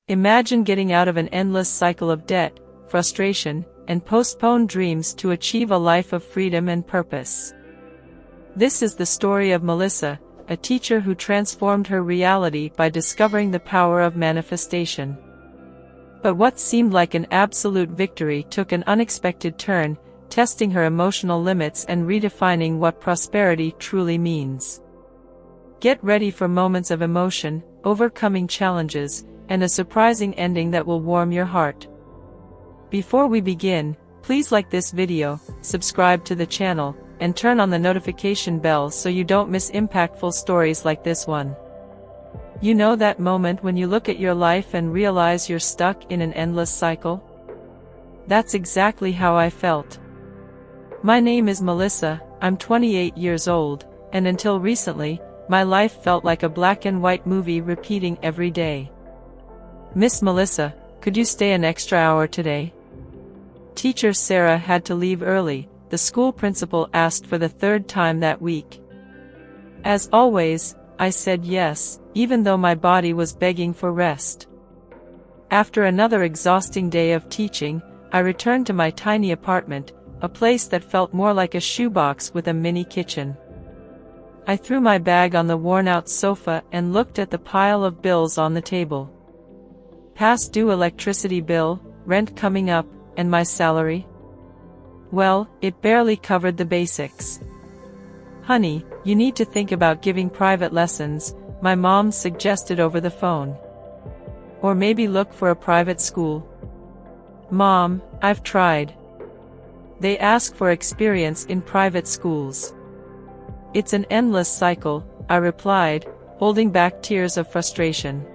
Imagine getting out of an endless cycle of debt, frustration, and postponed dreams to achieve a life of freedom and purpose. This is the story of Melissa, a teacher who transformed her reality by discovering the power of manifestation. But what seemed like an absolute victory took an unexpected turn, testing her emotional limits and redefining what prosperity truly means. Get ready for moments of emotion, overcoming challenges, and a surprising ending that will warm your heart. Before we begin, please like this video, subscribe to the channel, and turn on the notification bell so you don't miss impactful stories like this one. You know that moment when you look at your life and realize you're stuck in an endless cycle? That's exactly how I felt. My name is Melissa, I'm 28 years old, and until recently, my life felt like a black and white movie repeating every day. Miss Melissa, could you stay an extra hour today? Teacher Sarah had to leave early, the school principal asked for the third time that week. As always, I said yes, even though my body was begging for rest. After another exhausting day of teaching, I returned to my tiny apartment, a place that felt more like a shoebox with a mini kitchen. I threw my bag on the worn-out sofa and looked at the pile of bills on the table. Past due electricity bill, rent coming up, and my salary? Well, it barely covered the basics. Honey, you need to think about giving private lessons, my mom suggested over the phone. Or maybe look for a private school. Mom, I've tried. They ask for experience in private schools. It's an endless cycle, I replied, holding back tears of frustration.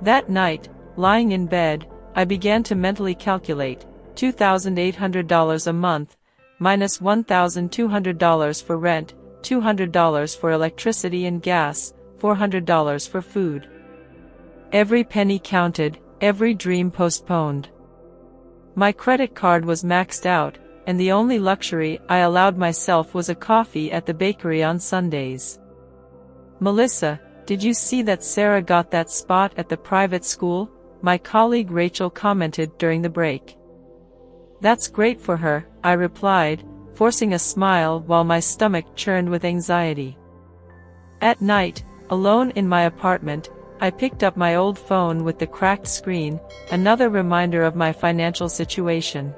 That night, lying in bed, I began to mentally calculate, $2,800 a month, minus $1,200 for rent, $200 for electricity and gas, $400 for food. Every penny counted, every dream postponed. My credit card was maxed out, and the only luxury I allowed myself was a coffee at the bakery on Sundays. Melissa, did you see that Sarah got that spot at the private school? My colleague Rachel commented during the break. That's great for her, I replied, forcing a smile while my stomach churned with anxiety. At night, alone in my apartment, I picked up my old phone with the cracked screen, another reminder of my financial situation.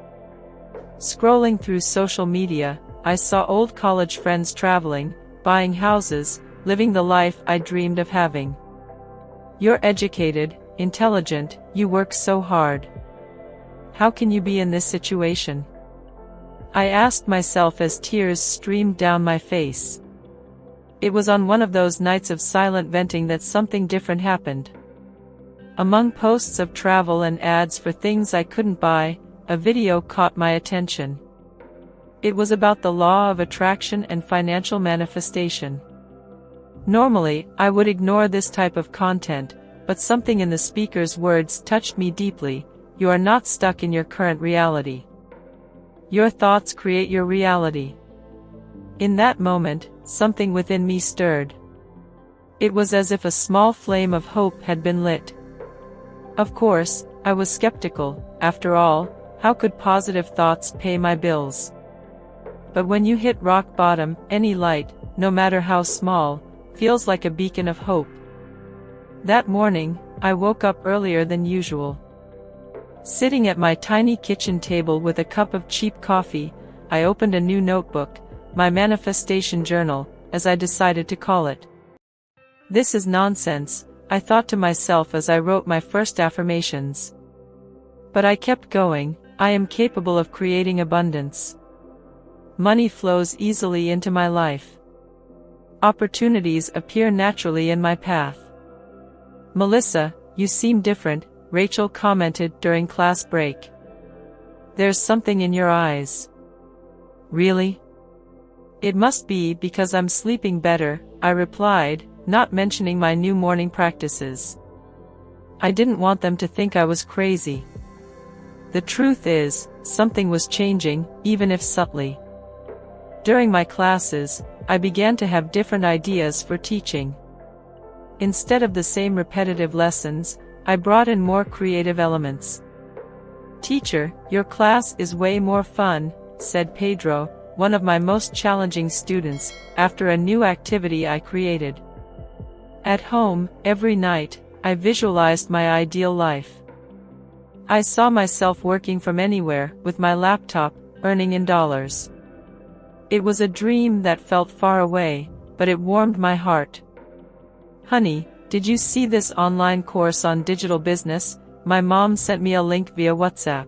Scrolling through social media, I saw old college friends traveling, buying houses, living the life I dreamed of having. You're educated, intelligent, you work so hard. How can you be in this situation? I asked myself as tears streamed down my face. It was on one of those nights of silent venting that something different happened. Among posts of travel and ads for things I couldn't buy, a video caught my attention. It was about the law of attraction and financial manifestation. Normally, I would ignore this type of content, but something in the speaker's words touched me deeply. You are not stuck in your current reality. Your thoughts create your reality. In that moment, something within me stirred. It was as if a small flame of hope had been lit. Of course, I was skeptical. After all, how could positive thoughts pay my bills? But when you hit rock bottom, any light, no matter how small, feels like a beacon of hope. That morning, I woke up earlier than usual. Sitting at my tiny kitchen table with a cup of cheap coffee, I opened a new notebook, my manifestation journal, as I decided to call it. This is nonsense, I thought to myself as I wrote my first affirmations. But I kept going. I am capable of creating abundance. Money flows easily into my life. Opportunities appear naturally in my path. Melissa, you seem different, Rachel commented during class break. There's something in your eyes. Really? It must be because I'm sleeping better, I replied, not mentioning my new morning practices. I didn't want them to think I was crazy. The truth is, something was changing, even if subtly. During my classes, I began to have different ideas for teaching. Instead of the same repetitive lessons, I brought in more creative elements. "Teacher, your class is way more fun," said Pedro, one of my most challenging students, after a new activity I created. At home, every night, I visualized my ideal life. I saw myself working from anywhere, with my laptop, earning in dollars. It was a dream that felt far away, but it warmed my heart. "Honey, did you see this online course on digital business?" My mom sent me a link via WhatsApp.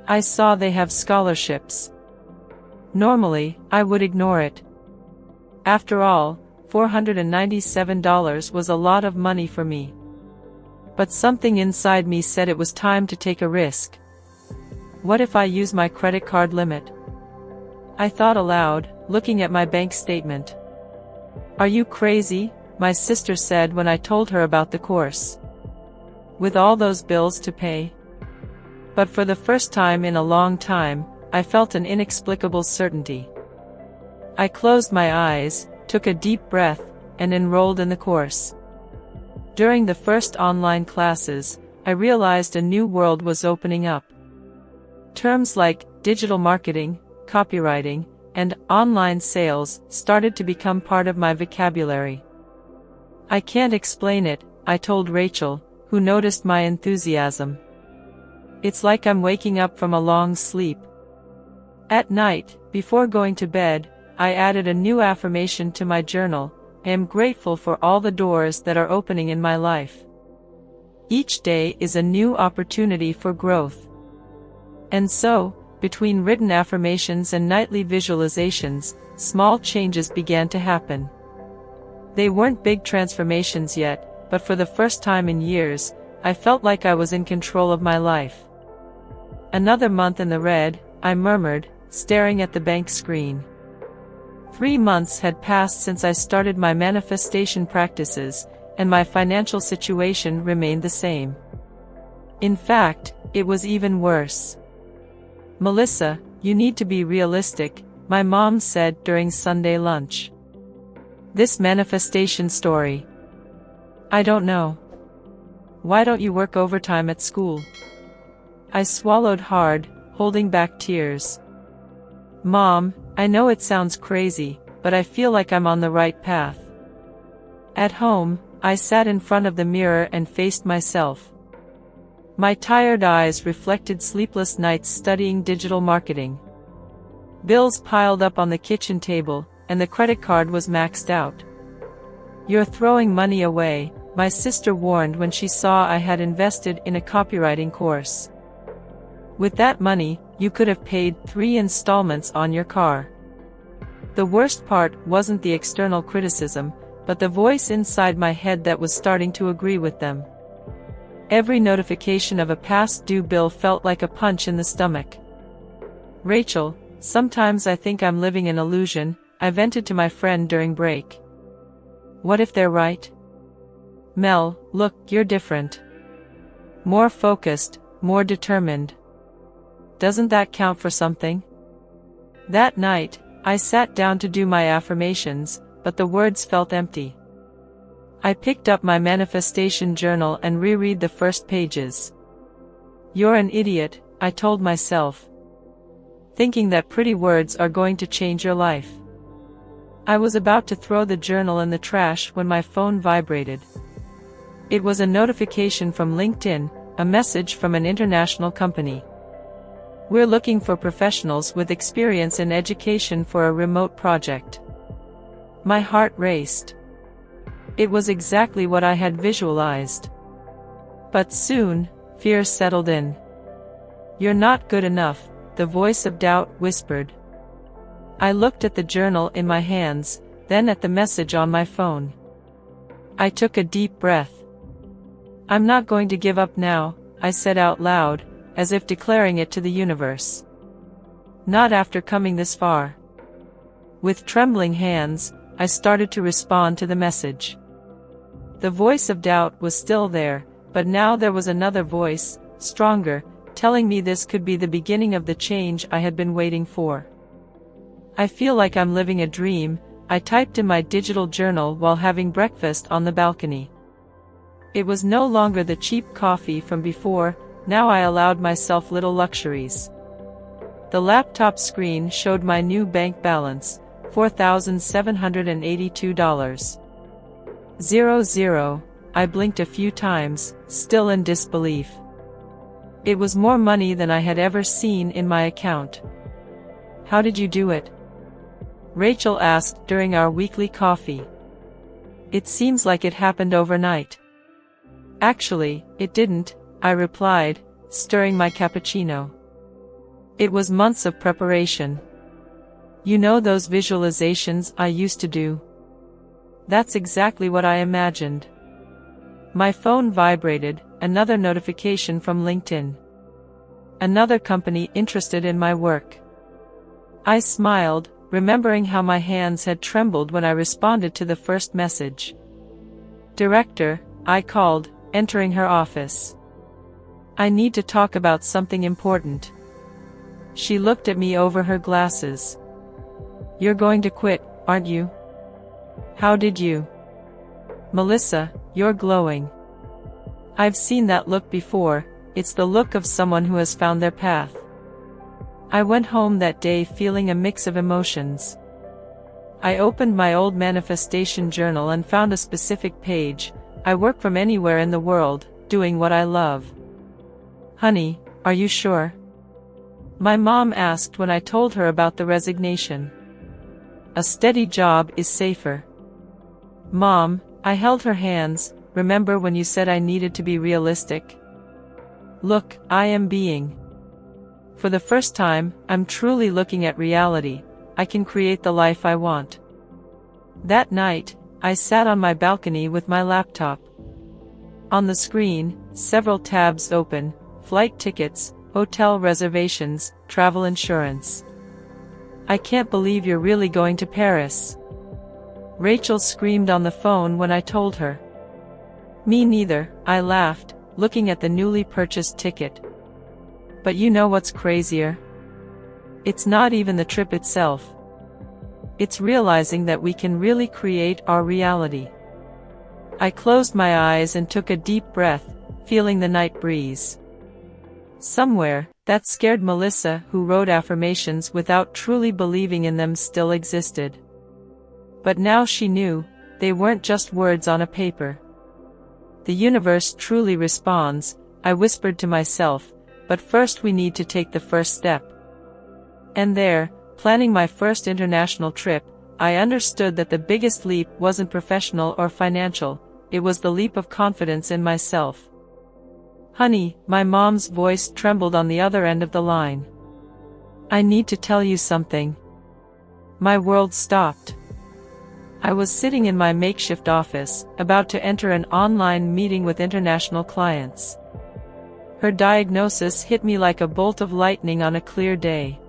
I saw they have scholarships. Normally, I would ignore it. After all, $497 was a lot of money for me. But something inside me said it was time to take a risk. What if I use my credit card limit? I thought aloud, looking at my bank statement. "Are you crazy?" my sister said when I told her about the course. "With all those bills to pay?" But for the first time in a long time, I felt an inexplicable certainty. I closed my eyes, took a deep breath, and enrolled in the course. During the first online classes, I realized a new world was opening up. Terms like digital marketing, copywriting, and online sales started to become part of my vocabulary. "I can't explain it," I told Rachel, who noticed my enthusiasm. "It's like I'm waking up from a long sleep." At night, before going to bed, I added a new affirmation to my journal: "I am grateful for all the doors that are opening in my life." Each day is a new opportunity for growth. And so, between written affirmations and nightly visualizations, small changes began to happen. They weren't big transformations yet, but for the first time in years, I felt like I was in control of my life. "Another month in the red," I murmured, staring at the bank screen. 3 months had passed since I started my manifestation practices, and my financial situation remained the same. In fact, it was even worse. "Melissa, you need to be realistic," my mom said during Sunday lunch. "This manifestation story. I don't know. Why don't you work overtime at school?" I swallowed hard, holding back tears. "Mom, I know it sounds crazy, but I feel like I'm on the right path." At home, I sat in front of the mirror and faced myself. My tired eyes reflected sleepless nights studying digital marketing. Bills piled up on the kitchen table, and the credit card was maxed out. "You're throwing money away," my sister warned when she saw I had invested in a copywriting course. "With that money, you could have paid 3 installments on your car." The worst part wasn't the external criticism, but the voice inside my head that was starting to agree with them. Every notification of a past due bill felt like a punch in the stomach. "Rachel, sometimes I think I'm living an illusion," I vented to my friend during break. "What if they're right?" "Mel, look, you're different. More focused, more determined. Doesn't that count for something?" That night, I sat down to do my affirmations, but the words felt empty. I picked up my manifestation journal and reread the first pages. "You're an idiot," I told myself. "Thinking that pretty words are going to change your life." I was about to throw the journal in the trash when my phone vibrated. It was a notification from LinkedIn, a message from an international company. "We're looking for professionals with experience in education for a remote project." My heart raced. It was exactly what I had visualized. But soon, fear settled in. "You're not good enough," the voice of doubt whispered. I looked at the journal in my hands, then at the message on my phone. I took a deep breath. "I'm not going to give up now," I said out loud, as if declaring it to the universe. "Not after coming this far." With trembling hands, I started to respond to the message. The voice of doubt was still there, but now there was another voice, stronger, telling me this could be the beginning of the change I had been waiting for. "I feel like I'm living a dream," I typed in my digital journal while having breakfast on the balcony. It was no longer the cheap coffee from before, now I allowed myself little luxuries. The laptop screen showed my new bank balance, $4,782. 00. I blinked a few times, still in disbelief. It was more money than I had ever seen in my account. How did you do it? Rachel asked during our weekly coffee. It seems like it happened overnight. Actually, it didn't, I replied, stirring my cappuccino. It was months of preparation. You know those visualizations I used to do? That's exactly what I imagined. My phone vibrated, another notification from LinkedIn. Another company interested in my work. I smiled, remembering how my hands had trembled when I responded to the first message. Director, I called, entering her office. I need to talk about something important. She looked at me over her glasses. You're going to quit, aren't you? How did you? Melissa, you're glowing. I've seen that look before, it's the look of someone who has found their path. I went home that day feeling a mix of emotions. I opened my old manifestation journal and found a specific page. I work from anywhere in the world, doing what I love. Honey, are you sure? My mom asked when I told her about the resignation. A steady job is safer. Mom, I held her hands. Remember when you said I needed to be realistic? Look, I am being. For the first time, I'm truly looking at reality. I can create the life I want. That night, I sat on my balcony with my laptop. On the screen, several tabs open: flight tickets, hotel reservations, travel insurance. I can't believe you're really going to Paris. Rachel screamed on the phone when I told her. Me neither, I laughed, looking at the newly purchased ticket. But you know what's crazier? It's not even the trip itself. It's realizing that we can really create our reality. I closed my eyes and took a deep breath, feeling the night breeze. Somewhere, that scared Melissa, who wrote affirmations without truly believing in them, still existed. But now she knew, they weren't just words on a paper. The universe truly responds, I whispered to myself, but first we need to take the first step. And there, planning my first international trip, I understood that the biggest leap wasn't professional or financial, it was the leap of confidence in myself. Honey, my mom's voice trembled on the other end of the line. I need to tell you something. My world stopped. I was sitting in my makeshift office, about to enter an online meeting with international clients. Her diagnosis hit me like a bolt of lightning on a clear day.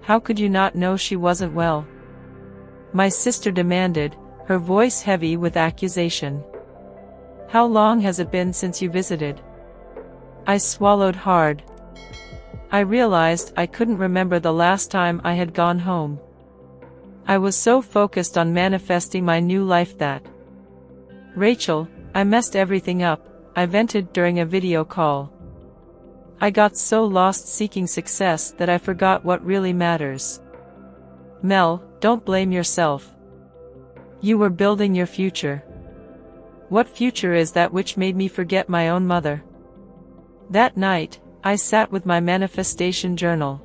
How could you not know she wasn't well? My sister demanded, her voice heavy with accusation. How long has it been since you visited? I swallowed hard. I realized I couldn't remember the last time I had gone home. I was so focused on manifesting my new life that. Rachel, I messed everything up, I vented during a video call. I got so lost seeking success that I forgot what really matters. Mel, don't blame yourself. You were building your future. What future is that which made me forget my own mother? That night, I sat with my manifestation journal.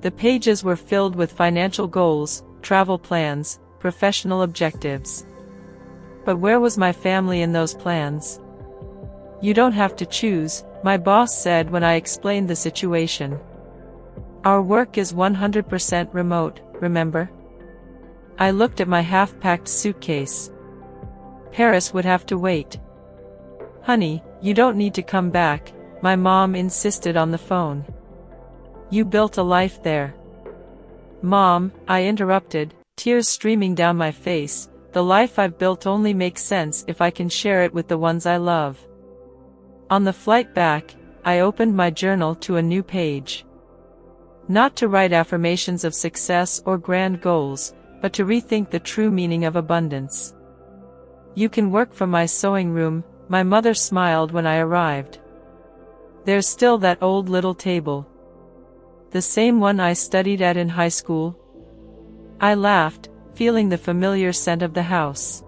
The pages were filled with financial goals, travel plans, professional objectives. But where was my family in those plans? You don't have to choose, my boss said when I explained the situation. Our work is 100% remote, remember? I looked at my half-packed suitcase. Paris would have to wait. Honey, you don't need to come back, my mom insisted on the phone. You built a life there. Mom, I interrupted, tears streaming down my face, the life I've built only makes sense if I can share it with the ones I love. On the flight back, I opened my journal to a new page. Not to write affirmations of success or grand goals, but to rethink the true meaning of abundance. You can work from my sewing room, My mother smiled when I arrived. There's still that old little table. The same one I studied at in high school. I laughed, feeling the familiar scent of the house.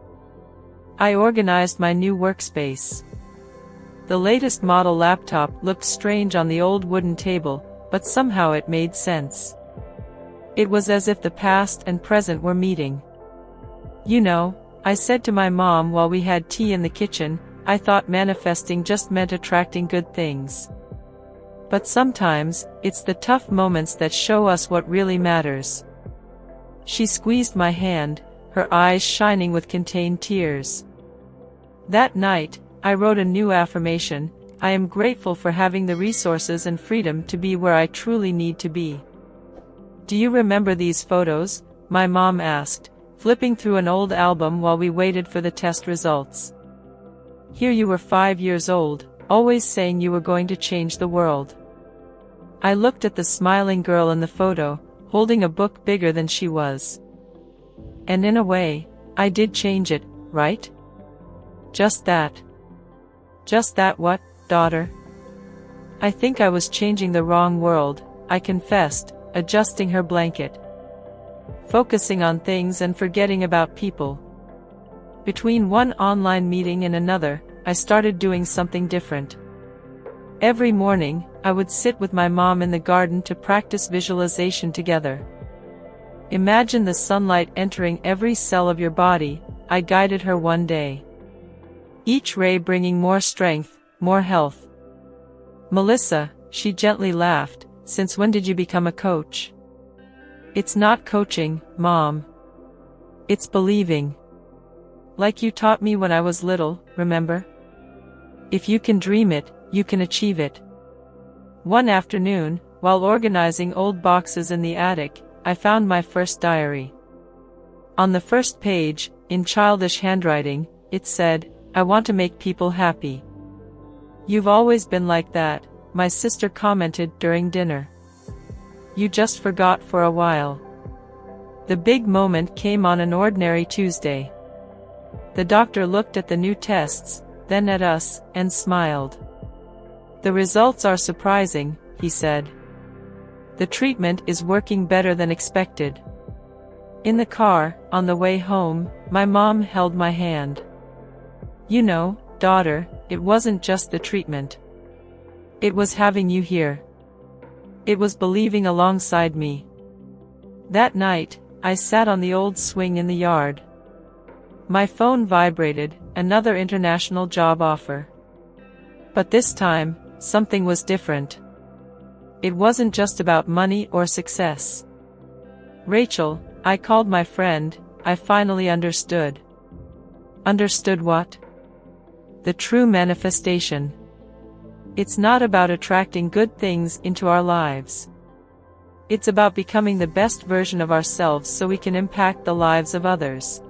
I organized my new workspace. The latest model laptop looked strange on the old wooden table, but somehow it made sense. It was as if the past and present were meeting. You know, I said to my mom while we had tea in the kitchen, I thought manifesting just meant attracting good things. But sometimes, it's the tough moments that show us what really matters. She squeezed my hand, her eyes shining with contained tears. That night, I wrote a new affirmation: I am grateful for having the resources and freedom to be where I truly need to be. Do you remember these photos? My mom asked, flipping through an old album while we waited for the test results. Here you were 5 years old, always saying you were going to change the world. I looked at the smiling girl in the photo, holding a book bigger than she was. And in a way, I did change it, right? Just that. Just that what, daughter? I think I was changing the wrong world, I confessed, adjusting her blanket. Focusing on things and forgetting about people. Between one online meeting and another, I started doing something different. Every morning, I would sit with my mom in the garden to practice visualization together. Imagine the sunlight entering every cell of your body, I guided her one day. Each ray bringing more strength, more health. Melissa, she gently laughed, since when did you become a coach? It's not coaching, Mom. It's believing. Like you taught me when I was little, remember? If you can dream it, you can achieve it. One afternoon, while organizing old boxes in the attic, I found my first diary. On the first page, in childish handwriting, it said, I want to make people happy. You've always been like that, my sister commented during dinner. You just forgot for a while. The big moment came on an ordinary Tuesday. The doctor looked at the new tests, then at us, and smiled. The results are surprising, he said. The treatment is working better than expected. In the car, on the way home, my mom held my hand. You know, daughter, it wasn't just the treatment. It was having you here. It was believing alongside me. That night, I sat on the old swing in the yard. My phone vibrated, another international job offer. But this time, something was different. It wasn't just about money or success. Rachel, I called my friend, I finally understood. Understood what? The true manifestation. It's not about attracting good things into our lives. It's about becoming the best version of ourselves so we can impact the lives of others.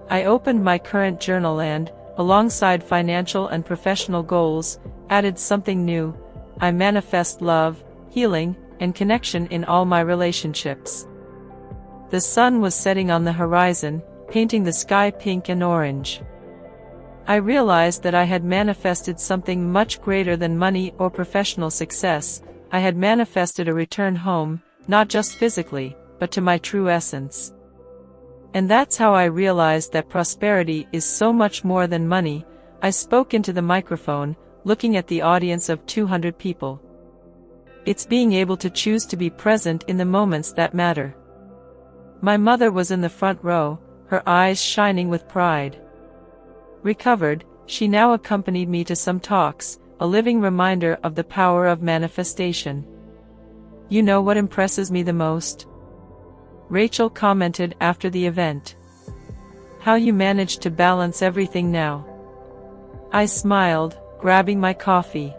I opened my current journal and, alongside financial and professional goals, added something new. I manifest love, healing, and connection in all my relationships. The sun was setting on the horizon, painting the sky pink and orange. I realized that I had manifested something much greater than money or professional success. I had manifested a return home, not just physically, but to my true essence. And that's how I realized that prosperity is so much more than money. I spoke into the microphone, looking at the audience of 200 people. It's being able to choose to be present in the moments that matter. My mother was in the front row, her eyes shining with pride. Recovered, she now accompanied me to some talks, a living reminder of the power of manifestation. You know what impresses me the most? Rachel commented after the event. How you managed to balance everything now. I smiled, grabbing my coffee.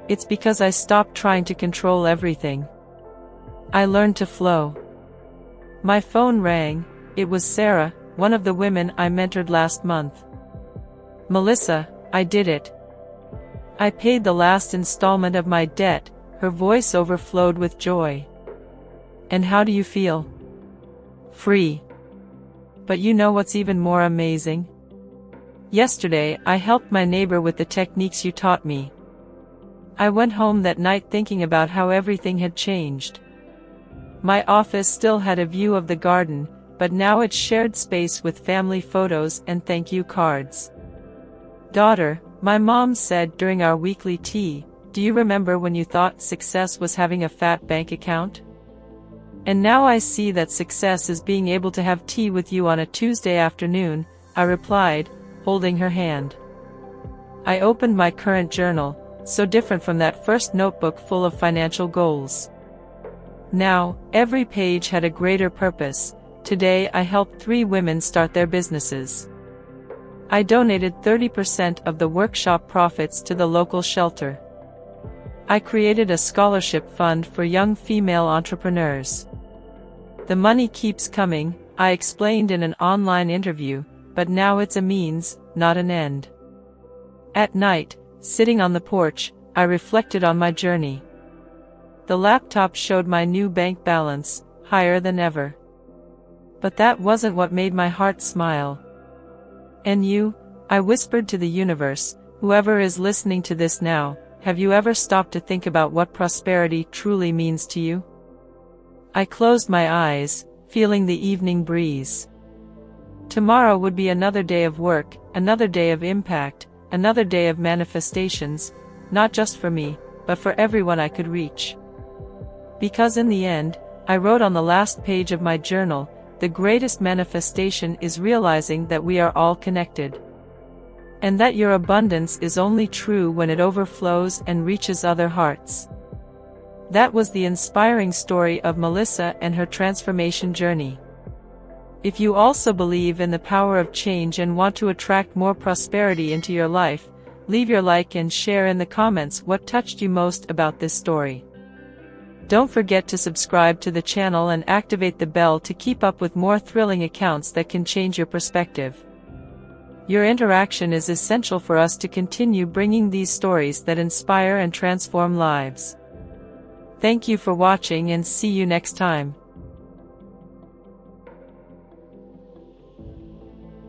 It's because I stopped trying to control everything. I learned to flow. My phone rang. It was Sarah, one of the women I mentored last month. Melissa, I did it. I paid the last installment of my debt. Her voice overflowed with joy. And how do you feel? Free. But you know what's even more amazing? Yesterday, I helped my neighbor with the techniques you taught me. I went home that night thinking about how everything had changed. My office still had a view of the garden, but now it's shared space with family photos and thank you cards. Daughter, my mom said during our weekly tea, do you remember when you thought success was having a fat bank account? And now I see that success is being able to have tea with you on a Tuesday afternoon, I replied, holding her hand. I opened my current journal, so different from that first notebook full of financial goals. Now, every page had a greater purpose. Today I helped 3 women start their businesses. I donated 30% of the workshop profits to the local shelter. I created a scholarship fund for young female entrepreneurs. The money keeps coming, I explained in an online interview, but now it's a means, not an end. At night, sitting on the porch, I reflected on my journey. The laptop showed my new bank balance, higher than ever. But that wasn't what made my heart smile. And you, I whispered to the universe, whoever is listening to this now, have you ever stopped to think about what prosperity truly means to you? I closed my eyes, feeling the evening breeze. Tomorrow would be another day of work, another day of impact, another day of manifestations, not just for me, but for everyone I could reach. Because in the end, I wrote on the last page of my journal, the greatest manifestation is realizing that we are all connected. And that your abundance is only true when it overflows and reaches other hearts. That was the inspiring story of Melissa and her transformation journey. If you also believe in the power of change and want to attract more prosperity into your life, leave your like and share in the comments what touched you most about this story. Don't forget to subscribe to the channel and activate the bell to keep up with more thrilling accounts that can change your perspective. Your interaction is essential for us to continue bringing these stories that inspire and transform lives. Thank you for watching and see you next time.